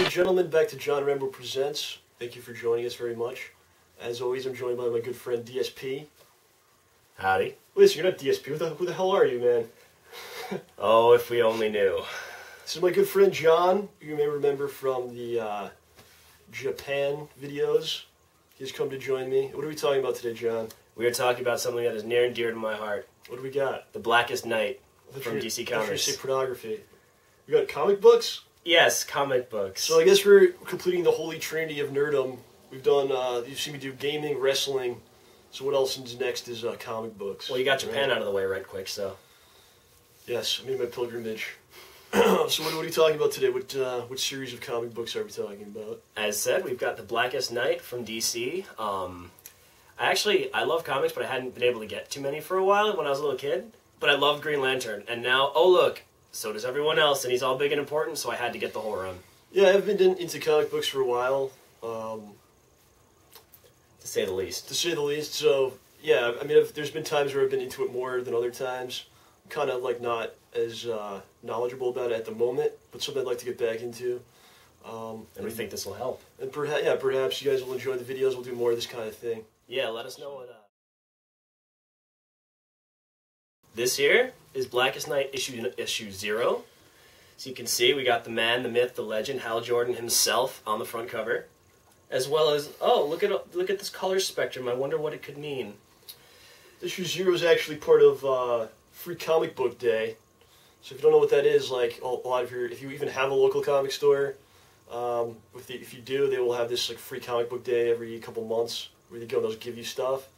and gentlemen, back to John Rambo Presents. Thank you for joining us very much. As always, I'm joined by my good friend DSP. Howdy. Listen, you're not DSP. Who the hell are you, man? Oh, if we only knew. This is my good friend John, who you may remember from the Japan videos. He's come to join me. What are we talking about today, John? We are talking about something that is near and dear to my heart. What do we got? The Blackest Night from DC Comics. I say pornography. We got comic books? Yes, comic books. So I guess we're completing the holy trinity of nerdom. We've done, you've seen me do gaming, wrestling. So what else is next is comic books. Well, you got Japan out of the way right quick, so. Yes, I made my pilgrimage. So what are you talking about today? What series of comic books are we talking about? As said, we've got The Blackest Night from DC. I love comics, but I hadn't been able to get too many for a while when I was a little kid. But I loved Green Lantern, and now, oh look, so does everyone else, and he's all big and important, so I had to get the whole run. Yeah, I've been into comic books for a while. To say the least. To say the least, so, yeah, I mean, there's been times where I've been into it more than other times. I'm kind of, like, not as knowledgeable about it at the moment, but something I'd like to get back into. And we think this will help. And perhaps you guys will enjoy the videos. We'll do more of this kind of thing. Yeah, let us know what... This here is Blackest Night issue 0. So you can see we got the man, the myth, the legend, Hal Jordan himself on the front cover. As well as, oh, look at this color spectrum. I wonder what it could mean. Issue 0 is actually part of Free Comic Book Day. So if you don't know what that is, like a lot of if you even have a local comic store, if you do, they will have this like Free Comic Book Day every couple months where they go and they'll give you stuff.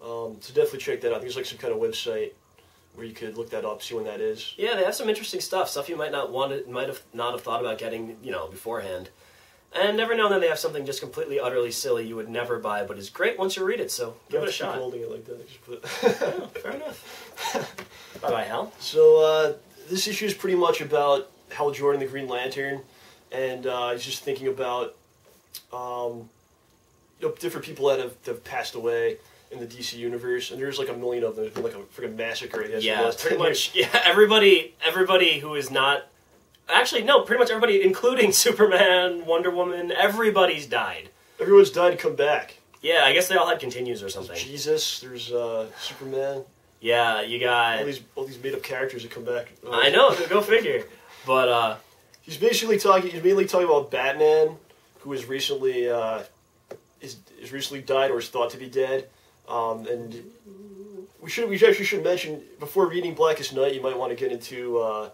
So definitely check that out. I think there's like some kind of website where you could look that up, see when that is. Yeah, they have some interesting stuff you might not have thought about getting, beforehand. And never know that they have something just completely, utterly silly you would never buy, but is great once you read it, so give it a shot. Holding it like that. Oh, fair enough. Bye-bye, Hal. So, this issue is pretty much about Hal Jordan, the Green Lantern, and he's just thinking about different people that have passed away in the DC universe, and there's like a million of them. There's been like a freaking massacre, I guess. Yeah, pretty much. Yeah, everybody who is not. Actually, no, pretty much everybody, including Superman, Wonder Woman, everybody's died. Everyone's died and come back. Yeah, I guess they all had continues or something. There's Jesus, there's Superman. Yeah, you got all these made up characters that come back. I know, go figure. But he's mainly talking about Batman, who has recently is recently died or is thought to be dead. And we actually should mention, before reading Blackest Night, you might want to get into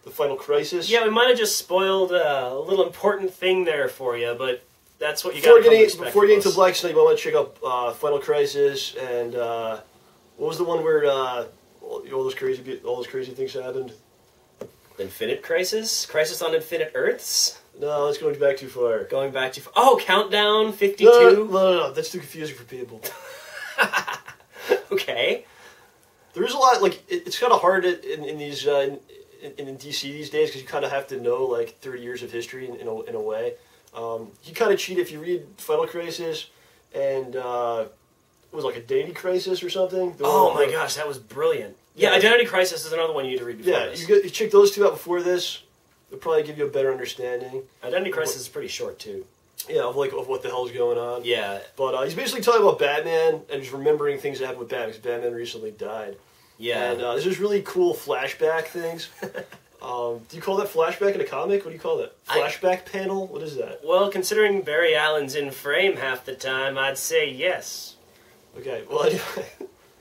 the Final Crisis. Yeah, we might have just spoiled a little important thing there for you, but that's what you got to expect. Before getting to Blackest Night, you might want to check out Final Crisis, and what was the one where all those crazy things happened? Infinite Crisis? Crisis on Infinite Earths? No, that's going back too far. Going back too far. Oh, Countdown 52? No, that's too confusing for people. Okay. There is a lot, like, it's kind of hard in these, in DC these days, because you kind of have to know, like, 30 years of history in a way. You kind of cheat if you read Final Crisis and, it was like Identity Crisis or something. Oh my gosh, that was brilliant. Yeah, Identity Crisis is another one you need to read before this. Yeah, you check those two out before this. It'll probably give you a better understanding. Identity Crisis is pretty short, too. Yeah, of what the hell's going on. Yeah. But he's basically talking about Batman and just remembering things that happened with Batman, because Batman recently died. Yeah. And there's just really cool flashback things. Do you call that flashback in a comic? What do you call that? Flashback panel? What is that? Well, considering Barry Allen's in frame half the time, I'd say yes. Okay, well, anyway,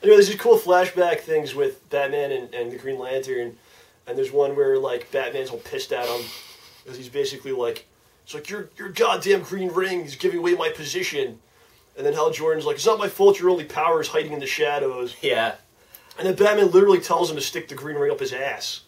there's these cool flashback things with Batman and the Green Lantern, and there's one where, like, Batman's all pissed at him, because he's basically like, it's like, your goddamn green ring is giving away my position. And then Hal Jordan's like, it's not my fault, your only power is hiding in the shadows. Yeah. And then Batman literally tells him to stick the green ring up his ass.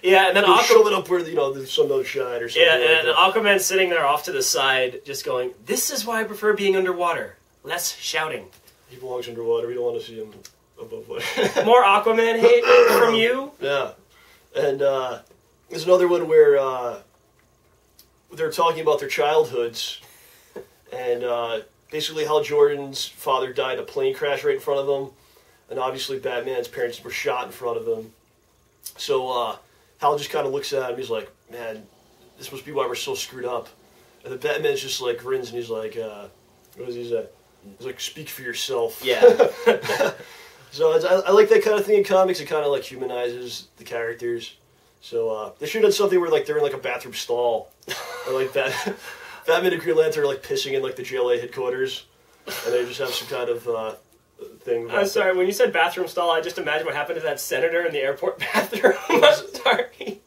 Yeah, and then shove it up where, the sun don't shine or something. Yeah, and Aquaman's sitting there off to the side, just going, this is why I prefer being underwater. Less shouting. He belongs underwater, we don't want to see him above water. More Aquaman hate from you? Yeah. And there's another one where they're talking about their childhoods, and basically Hal Jordan's father died in a plane crash right in front of him, and obviously Batman's parents were shot in front of him. So Hal just kind of looks at him, he's like, man, this must be why we're so screwed up. And the Batman just like grins and he's like, what does he say? He's like, speak for yourself. Yeah. So I like that kind of thing in comics. It kind of like humanizes the characters. So they should have done something where like they're in like a bathroom stall, or like Batman and Green Lantern are like pissing in like the JLA headquarters, and they just have some kind of thing. I'm sorry, when you said bathroom stall, I just imagined what happened to that senator in the airport bathroom. I'm sorry.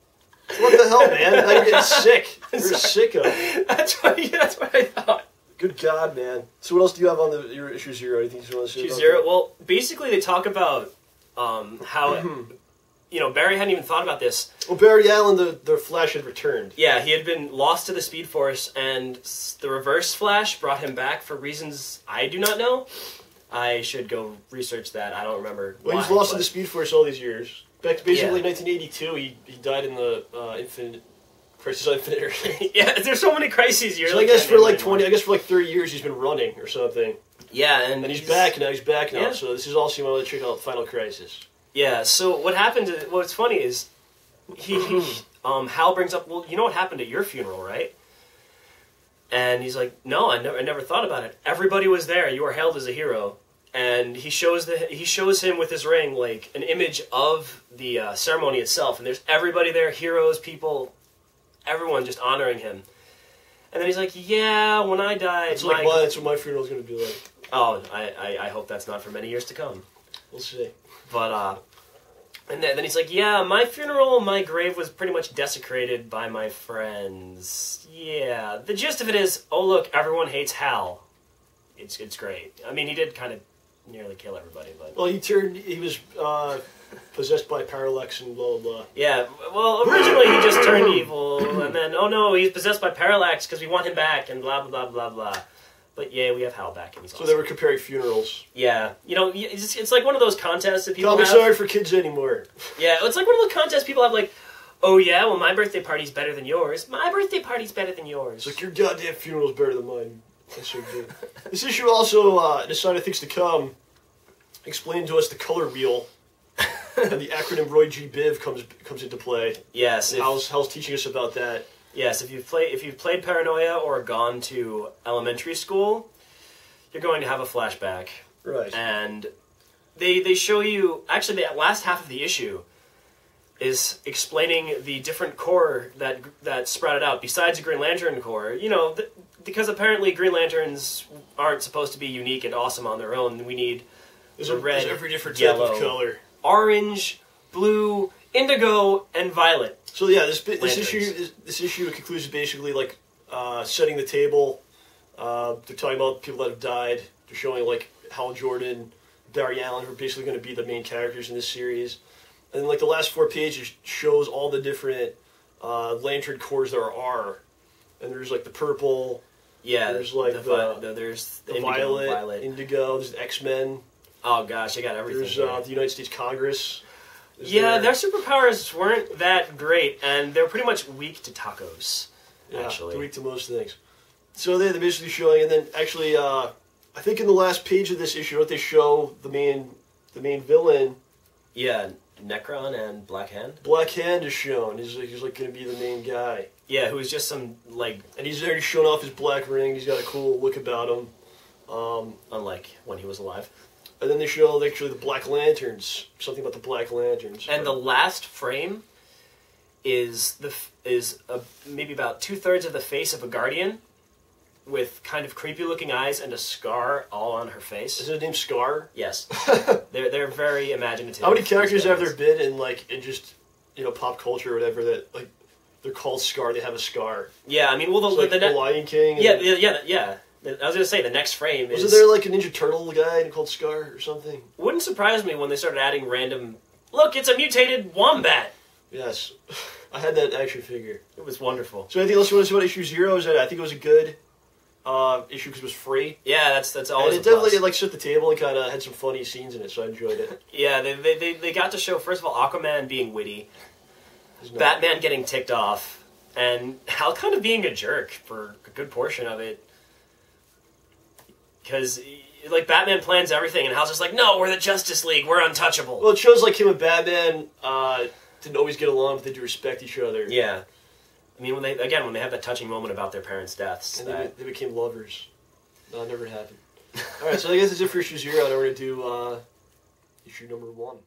What the hell, man? Now you're getting sick. You're a sicko. That's what I thought. Good God, man. So what else do you have on your issue 0? Anything you want to say Issue about 0? that? Well, basically they talk about how, Barry hadn't even thought about this. Well, Barry Allen, the Flash had returned. Yeah, he had been lost to the Speed Force, and the Reverse Flash brought him back for reasons I do not know. I should go research that. I don't remember Well, why, he was lost in the Speed Force all these years. Back to basically Yeah. 1982, he died in the Crisis on Infinite Earth. Yeah, there's so many crises. So I guess for like 30 years he's been running or something. Yeah, And he's back now. Yeah. So this is also, you want to check out Final Crisis. Yeah, so what happened to... What's funny is... Hal brings up, well, you know what happened at your funeral, right? And he's like, no, I never thought about it. Everybody was there. You were hailed as a hero. And he shows him with his ring, like, an image of the ceremony itself. And there's everybody there, heroes, people, everyone just honoring him. And then he's like, yeah, when I died... That's what my funeral's going to be like. Oh, I hope that's not for many years to come. We'll see. But, and then he's like, yeah, my funeral, my grave was pretty much desecrated by my friends. Yeah, the gist of it is, oh look, everyone hates Hal. It's great. I mean, he did kind of nearly kill everybody, but... Well, he was possessed by Parallax and blah, blah, blah. Yeah, well, originally he just turned evil, and then, oh no, he's possessed by Parallax because we want him back, and blah, blah, blah, blah, blah. But yeah, we have Hal back, and he's awesome. So they were comparing funerals. Yeah, it's like one of those contests that people Comics have. aren't for kids anymore. Yeah, it's like one of those contests people have, like, oh yeah, well my birthday party's better than yours. My birthday party's better than yours. It's like, your goddamn funeral's better than mine. That's so good. This issue also, in a sign of things to come, explained to us the color wheel, and the acronym Roy G. Biv comes into play. Yes. Hal's teaching us about that. Yes, if you've played Paranoia or gone to elementary school, you're going to have a flashback. Right. And they show you, actually the last half of the issue is explaining the different corps that sprouted out besides the Green Lantern Corps. Because apparently Green Lanterns aren't supposed to be unique and awesome on their own. We need red, there's every different yellow, type of color. Orange, blue, indigo, and violet. So yeah, this issue concludes basically like setting the table. They're talking about people that have died. They're showing like Hal Jordan, Barry Allen, who are basically going to be the main characters in this series. And then like the last 4 pages shows all the different Lantern Corps there are. And there's like the purple. Yeah, there's like there's the violet, indigo. There's the X-Men. Oh gosh, I got everything. There's the United States Congress. Their superpowers weren't that great, and they're pretty much weak to tacos. Yeah, actually, they're weak to most things. So they're basically showing, and then actually, I think in the last page of this issue, don't they show the main villain? Yeah, Necron and Black Hand. Black Hand is shown. He's like going to be the main guy. Yeah, who's just some like, and he's already shown off his black ring. He's got a cool look about him. Unlike when he was alive. And then they show actually the Black Lanterns. Something about the Black Lanterns. And the last frame is maybe about 2/3 of the face of a Guardian, with kind of creepy looking eyes and a scar all on her face. Is it named Scar? Yes. they're very imaginative. How many characters have there been in just pop culture or whatever that like they're called Scar? They have a scar. Yeah, I mean, well, the Lion King. Yeah. I was going to say, the next frame is... Wasn't there like a Ninja Turtle guy called Scar or something? Wouldn't surprise me when they started adding random... Look, it's a mutated wombat! Yes. I had that action figure. It was wonderful. So anything else you want to say about issue 0? I think it was a good issue because it was free. Yeah, that's always and it definitely set the table and kind of had some funny scenes in it, so I enjoyed it. Yeah, they got to show, first of all, Aquaman being witty, Batman getting ticked off, and Hal kind of being a jerk for a good portion of it. Because, like, Batman plans everything, and Hal's just like, no, we're the Justice League, we're untouchable. Well, it shows, like, him and Batman didn't always get along, but they do respect each other. Yeah. I mean, when they have that touching moment about their parents' deaths, And that, they became lovers. No, it never happened. All right, so I guess that's it for issue 0. Now we're going to do issue number 1.